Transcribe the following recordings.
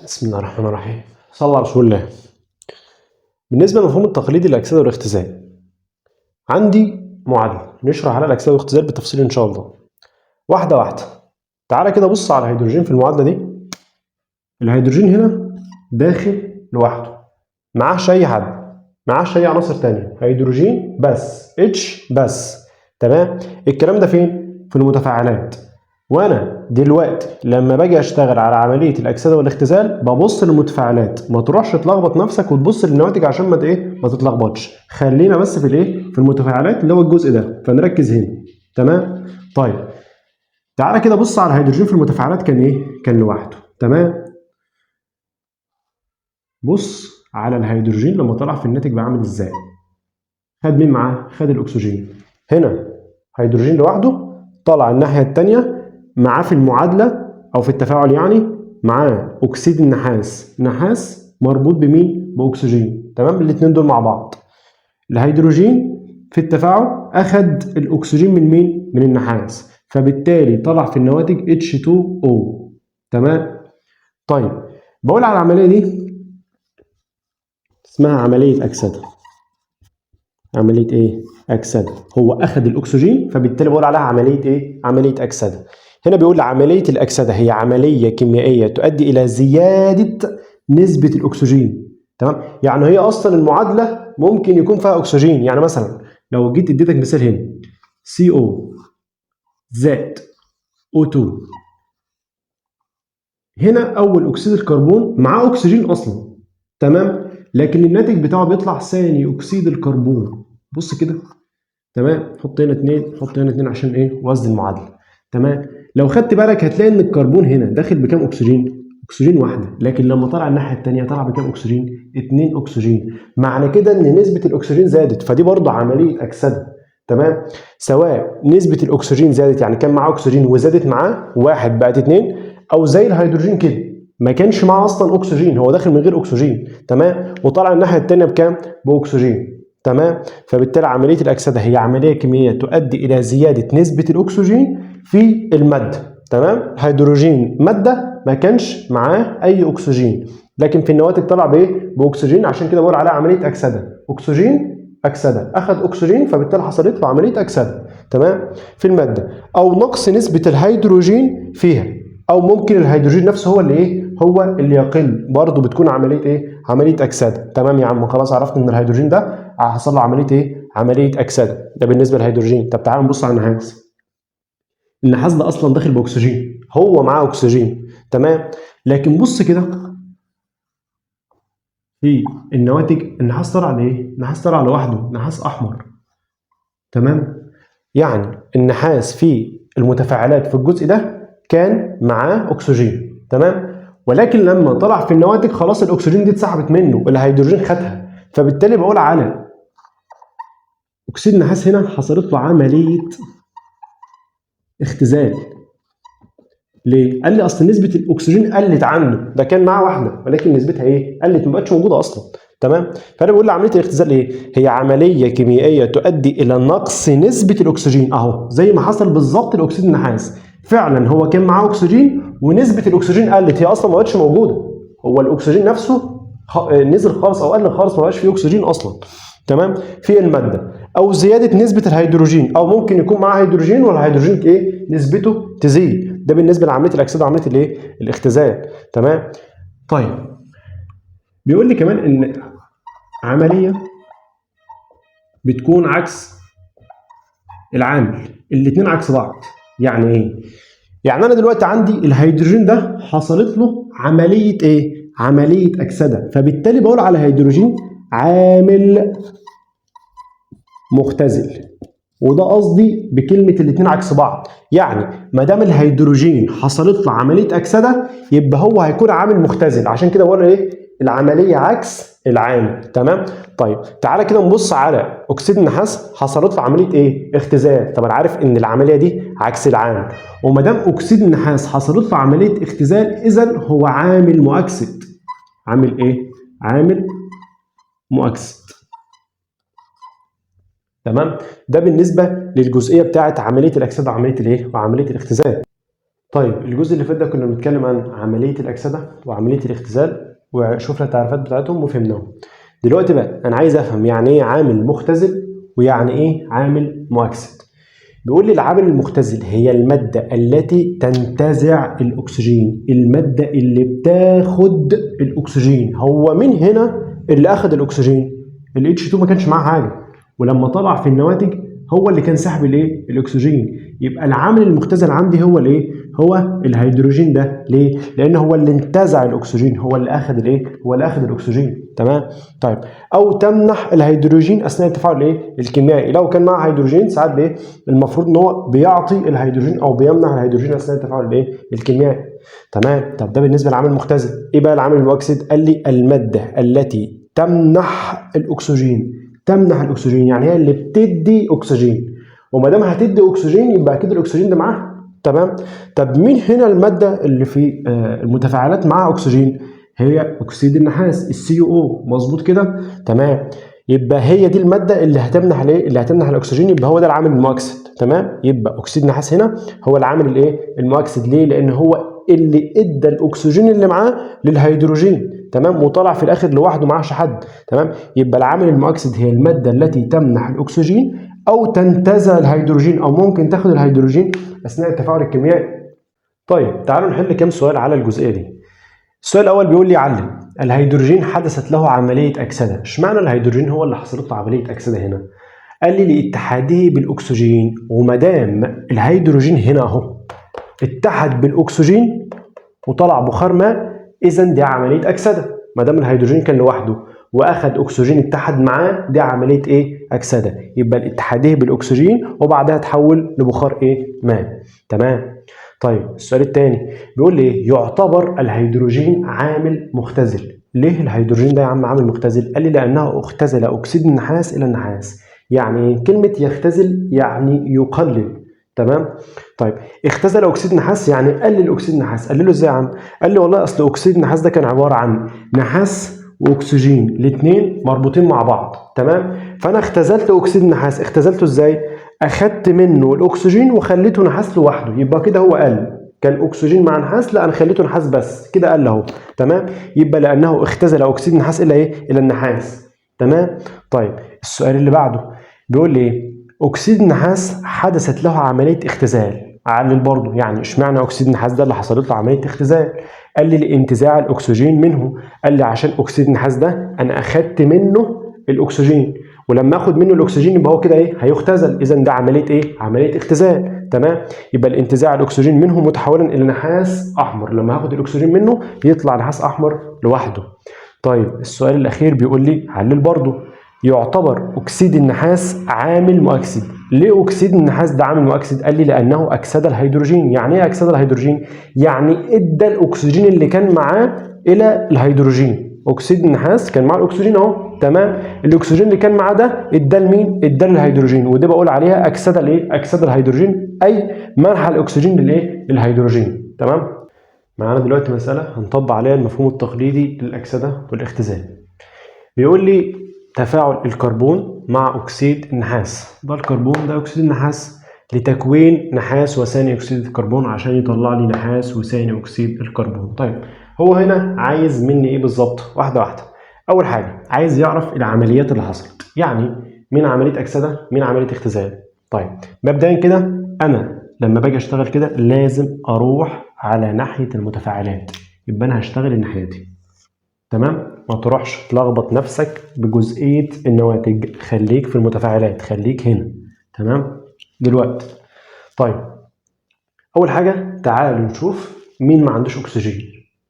بسم الله الرحمن الرحيم. صلى على رسول الله. بالنسبة للمفهوم التقليدي للأكسدة والاختزال، عندي معادلة نشرح على الأكسدة والاختزال بالتفصيل إن شاء الله. واحدة واحدة. تعالى كده بص على الهيدروجين في المعادلة دي. الهيدروجين هنا داخل لوحده، معاهش أي حد، معاهش أي عناصر تانية، هيدروجين بس، اتش بس. تمام؟ الكلام ده فين؟ في المتفاعلات. وانا دلوقتي لما باجي اشتغل على عمليه الاكسده والاختزال ببص للمتفاعلات، ما تروحش تلخبط نفسك وتبص للنواتج عشان ما تتلخبطش. خلينا بس في في المتفاعلات اللي هو الجزء ده، فنركز هنا. تمام؟ طيب تعالى كده بص على الهيدروجين في المتفاعلات كان لوحده. تمام؟ بص على الهيدروجين لما طلع في الناتج بقى عامل ازاي. خد مين معاه؟ خد الاكسجين. هنا هيدروجين لوحده، طلع الناحيه الثانيه معاه في المعادله او في التفاعل، يعني معاه اكسيد النحاس، نحاس مربوط بمين؟ باكسجين. تمام؟ الاثنين دول مع بعض. الهيدروجين في التفاعل اخد الاكسجين من مين؟ من النحاس، فبالتالي طلع في النواتج H2O. تمام؟ طيب بقول على العمليه دي اسمها عمليه اكسده. عمليه ايه؟ اكسده. هو اخذ الاكسجين فبالتالي بقول عليها عمليه ايه؟ عمليه اكسده. هنا بيقول عمليه الاكسده هي عمليه كيميائيه تؤدي الى زياده نسبه الاكسجين. تمام؟ يعني هي اصلا المعادله ممكن يكون فيها اكسجين، يعني مثلا لو جيت اديتك مثال هنا CO زائد O2، هنا اول اكسيد الكربون معاه اكسجين اصلا. تمام؟ لكن الناتج بتاعه بيطلع ثاني اكسيد الكربون. بص كده. تمام؟ حط هنا 2، حط هنا 2 عشان ايه؟ وزن المعادله. تمام؟ لو خدت بالك هتلاقي ان الكربون هنا داخل بكام اكسجين؟ اكسجين واحده، لكن لما طلع الناحيه الثانيه طلع بكام اكسجين؟ 2 اكسجين. معنى كده ان نسبه الاكسجين زادت، فدي برضه عمليه اكسده. تمام؟ سواء نسبه الاكسجين زادت، يعني كان معاه اكسجين وزادت معاه واحد بقت 2، او زي الهيدروجين كده ما كانش معاه اصلا اكسجين، هو داخل من غير اكسجين. تمام؟ وطلع الناحيه الثانيه بكام؟ باكسجين. تمام؟ فبالتالي عمليه الاكسده هي عمليه كيميائيه تؤدي الى زياده نسبه الاكسجين في الماده. تمام؟ الهيدروجين ماده ما كانش معاه اي اكسجين، لكن في النواتج طلع بايه؟ باكسجين، عشان كده بقول عليها عمليه اكسده. اكسجين اكسده، اخذ اكسجين فبالتالي حصلت له عمليه اكسده. تمام؟ في الماده، او نقص نسبه الهيدروجين فيها، او ممكن الهيدروجين نفسه هو اللي ايه؟ هو اللي يقل، برضه بتكون عمليه ايه؟ عمليه اكسده. تمام يا عم؟ خلاص عرفت ان الهيدروجين ده حصل له عمليه ايه؟ عمليه اكسده. ده بالنسبه للهيدروجين. طب تعالوا نبص على النحاس. النحاس ده اصلا داخل باكسجين، هو معاه اكسجين. تمام؟ لكن بص كده في النواتج، النحاس طلع لايه؟ النحاس طلع لوحده، نحاس احمر. تمام؟ يعني النحاس في المتفاعلات في الجزء ده كان معاه اكسجين. تمام؟ ولكن لما طلع في النواتج خلاص الاكسجين دي اتسحبت منه، الهيدروجين خدها، فبالتالي بقول على اكسيد النحاس هنا حصلت له عمليه اختزال. ليه؟ قال لي اصل نسبه الاكسجين قلت عنده، ده كان معاه واحده ولكن نسبتها ايه؟ قلت، ما بقتش موجوده اصلا. تمام؟ فانا بقول عمليه الاختزال ايه؟ هي عمليه كيميائيه تؤدي الى نقص نسبه الاكسجين، اهو زي ما حصل بالظبط لاكسيد النحاس. فعلا هو كان معاه اكسجين ونسبه الاكسجين قلت، هي اصلا ما بقتش موجوده. هو الاكسجين نفسه نزل خالص او قل خالص، ما بقاش فيه اكسجين اصلا. تمام؟ في الماده، او زياده نسبه الهيدروجين، او ممكن يكون معاه هيدروجين والهيدروجين ايه؟ نسبته تزيد. ده بالنسبه لعمليه الاكسده وعمليه الايه؟ الاختزال. تمام؟ طيب بيقول لي كمان ان عمليه بتكون عكس العامل، الاثنين عكس بعض. يعني ايه؟ يعني انا دلوقتي عندي الهيدروجين ده حصلت له عمليه ايه؟ عمليه اكسده، فبالتالي بقول على هيدروجين عامل مختزل. وده قصدي بكلمه الاثنين عكس بعض، يعني ما دام الهيدروجين حصلت له عمليه اكسده يبقى هو هيكون عامل مختزل، عشان كده بقول ايه؟ العمليه عكس العامل. تمام؟ طيب تعالى كده نبص على اكسيد النحاس، حصلت له عمليه ايه؟ اختزال. طب انا عارف ان العمليه دي عكس العامل، وما دام اكسيد النحاس حصلت له عمليه اختزال اذا هو عامل مؤكسد. عامل ايه؟ عامل مؤكسد. تمام؟ ده بالنسبه للجزئيه بتاعه عمليه الاكسده وعمليه الايه؟ وعمليه الاختزال. طيب الجزء اللي فات ده كنا بنتكلم عن عمليه الاكسده وعمليه الاختزال وشفنا التعريفات بتاعتهم وفهمناهم. دلوقتي بقى انا عايز افهم يعني ايه عامل مختزل ويعني ايه عامل مؤكسد. بيقول لي العامل المختزل هي المادة التي تنتزع الأكسجين، المادة اللي بتاخد الأكسجين. هو مين هنا اللي أخد الأكسجين؟ ال H2 ما كانش معاه حاجة، ولما طلع في النواتج هو اللي كان ساحب الايه؟ الأكسجين. يبقى العامل المختزل عندي هو الايه؟ هو الهيدروجين ده. ليه؟ لأن هو اللي انتزع الأكسجين، هو اللي أخد الايه؟ هو اللي أخد الأكسجين. تمام؟ طيب او تمنح الهيدروجين اثناء التفاعل الايه؟ الكيميائي. لو كان معاه هيدروجين ساعات بايه؟ المفروض ان هو بيعطي الهيدروجين او بيمنح الهيدروجين اثناء التفاعل الايه؟ الكيميائي. تمام. طب ده بالنسبه للعامل المختزل. ايه بقى العامل المؤكسد؟ قال لي الماده التي تمنح الاكسجين. تمنح الاكسجين يعني هي اللي بتدي اكسجين، وما دام هتدي اكسجين يبقى اكيد الاكسجين ده معاه. تمام. طب مين هنا الماده اللي في المتفاعلات معاها اكسجين؟ هي اكسيد النحاس، السي او. مظبوط كده؟ تمام. يبقى هي دي الماده اللي هتمنح الايه؟ اللي هتمنح الاكسجين، يبقى هو ده العامل المؤكسد. تمام. يبقى اكسيد النحاس هنا هو العامل الايه؟ المؤكسد. ليه؟ لان هو اللي ادى الاكسجين اللي معاه للهيدروجين. تمام. وطلع في الاخر لوحده معاش حد. تمام. يبقى العامل المؤكسد هي الماده التي تمنح الاكسجين او تنتزع الهيدروجين او ممكن تاخد الهيدروجين اثناء التفاعل الكيميائي. طيب تعالوا نحل كام سؤال على الجزئيه دي. السؤال الاول بيقول لي علم الهيدروجين حدثت له عمليه اكسده. اشمعنى الهيدروجين هو اللي حصلت له عمليه اكسده هنا؟ قال لي لاتحاده بالاكسجين، وما دام الهيدروجين هنا اهو اتحد بالاكسجين وطلع بخار ماء، اذا دي عمليه اكسده. ما دام الهيدروجين كان لوحده واخد اكسجين اتحد معاه، دي عمليه ايه؟ اكسده. يبقى الاتحاده بالاكسجين وبعدها تحول لبخار ايه؟ ماء. تمام. طيب السؤال الثاني بيقول لي يعتبر الهيدروجين عامل مختزل. ليه الهيدروجين ده يا عم عامل مختزل؟ قال لي لانه اختزل اكسيد النحاس الى النحاس. يعني كلمه يختزل يعني يقلل. تمام. طيب اختزل اكسيد نحاس يعني قلل اكسيد نحاس. قلله ازاي يا عم؟ قال لي والله اصل اكسيد النحاس ده كان عباره عن نحاس واكسجين الاثنين مربوطين مع بعض. تمام. فانا اختزلت اكسيد النحاس. اختزلته ازاي؟ اخدت منه الاكسجين وخليته نحاس لوحده. يبقى كده هو قل. كان اكسجين مع نحاس، لا انا خليته نحاس بس، كده قل اهو. تمام. يبقى لانه اختزل اكسيد النحاس الى ايه؟ الى النحاس. تمام. طيب السؤال اللي بعده بيقول لي ايه؟ اكسيد النحاس حدثت له عمليه اختزال. علل برضه يعني اشمعنى اكسيد النحاس ده اللي حصلت له عمليه اختزال؟ قال لي لانتزاع الاكسجين منه. قال لي عشان اكسيد النحاس ده انا اخدت منه الاكسجين، ولما اخد منه الاكسجين يبقى هو كده ايه؟ هيختزل. اذا ده عمليه ايه؟ عمليه اختزال. تمام. يبقى الانتزاع الاكسجين منه متحولا الى نحاس احمر. لما هاخد الاكسجين منه يطلع نحاس احمر لوحده. طيب السؤال الاخير بيقول لي علل برضه يعتبر اكسيد النحاس عامل مؤكسد. ليه اكسيد النحاس ده عامل مؤكسد؟ قال لي لانه اكسد الهيدروجين. يعني ايه اكسد الهيدروجين؟ يعني ادى الاكسجين اللي كان معاه الى الهيدروجين. اكسيد النحاس كان معاه الاكسجين اهو. تمام. الاكسجين اللي كان معاه ده ادى لمين؟ ادى للهيدروجين. ودي بقول عليها اكسد الايه؟ اكسد الهيدروجين، اي منح الاكسجين للايه؟ للهيدروجين. تمام. معانا دلوقتي مساله هنطبق عليها المفهوم التقليدي للاكسده والاختزال. بيقول لي تفاعل الكربون مع اكسيد النحاس. ده الكربون ده اكسيد النحاس لتكوين نحاس وثاني اكسيد الكربون عشان يطلع لي نحاس وثاني اكسيد الكربون. طيب هو هنا عايز مني ايه بالظبط؟ واحده واحده. اول حاجه عايز يعرف العمليات اللي حصلت، يعني مين عمليه اكسده مين عمليه اختزال. طيب مبدئيا كده انا لما باجي اشتغل كده لازم اروح على ناحيه المتفاعلات، يبقى انا هشتغل الناحيه دي. تمام. ما تروحش تلخبط نفسك بجزئيه النواتج، خليك في المتفاعلات، خليك هنا. تمام. دلوقتي طيب اول حاجه تعالوا نشوف مين ما عندوش اكسجين.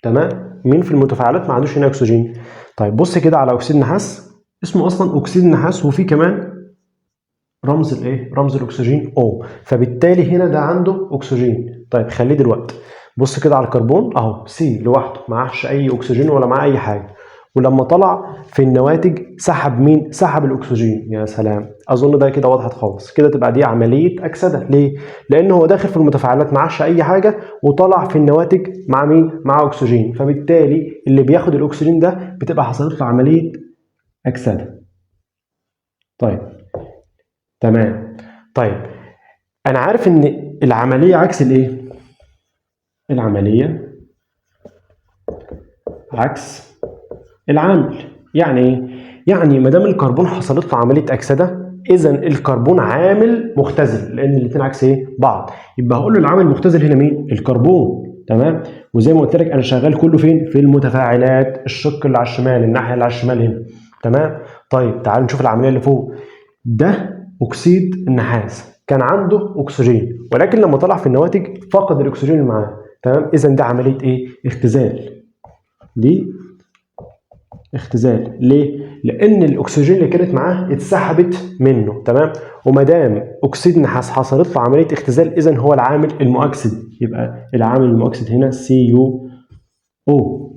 تمام. مين في المتفاعلات ما عندوش هنا اكسجين؟ طيب بص كده على اكسيد النحاس، اسمه اصلا اكسيد النحاس وفي كمان رمز الايه؟ رمز الاكسجين O. فبالتالي هنا ده عنده اكسجين. طيب خليه دلوقتي. بص كده على الكربون اهو سي لوحده معهش اي اكسجين ولا معاه اي حاجه، ولما طلع في النواتج سحب مين؟ سحب الاكسجين. يا سلام. اظن ده كده وضحت خالص. كده تبقى دي عمليه اكسده. ليه؟ لان هو داخل في المتفاعلات معهش اي حاجه وطلع في النواتج مع مين؟ مع اكسجين. فبالتالي اللي بياخد الاكسجين ده بتبقى حصلت له عمليه اكسده. طيب تمام. طيب انا عارف ان العمليه عكس الايه؟ العملية عكس العامل. يعني ايه؟ يعني ما دام الكربون حصلت له عمليه اكسده، اذا الكربون عامل مختزل، لان الاثنين عكس ايه؟ بعض. يبقى هقول له العامل المختزل هنا مين؟ الكربون. تمام. وزي ما قلت لك انا شغال كله فين؟ في المتفاعلات، الشق اللي على الشمال، الناحيه اللي على الشمال هنا. تمام. طيب تعالوا نشوف العمليه اللي فوق. ده اكسيد النحاس كان عنده اكسجين، ولكن لما طلع في النواتج فقد الاكسجين اللي معاه. تمام. اذا ده عمليه ايه؟ اختزال. دي اختزال. ليه؟ لان الاكسجين اللي كانت معاه اتسحبت منه. تمام. وما دام اكسيد نحاس حصلت له عمليه اختزال، اذا هو العامل المؤكسد. يبقى العامل المؤكسد هنا CuO.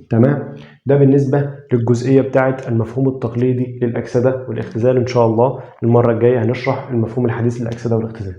تمام. ده بالنسبه للجزئيه بتاعه المفهوم التقليدي للاكسده والاختزال. ان شاء الله المره الجايه هنشرح المفهوم الحديث للاكسده والاختزال.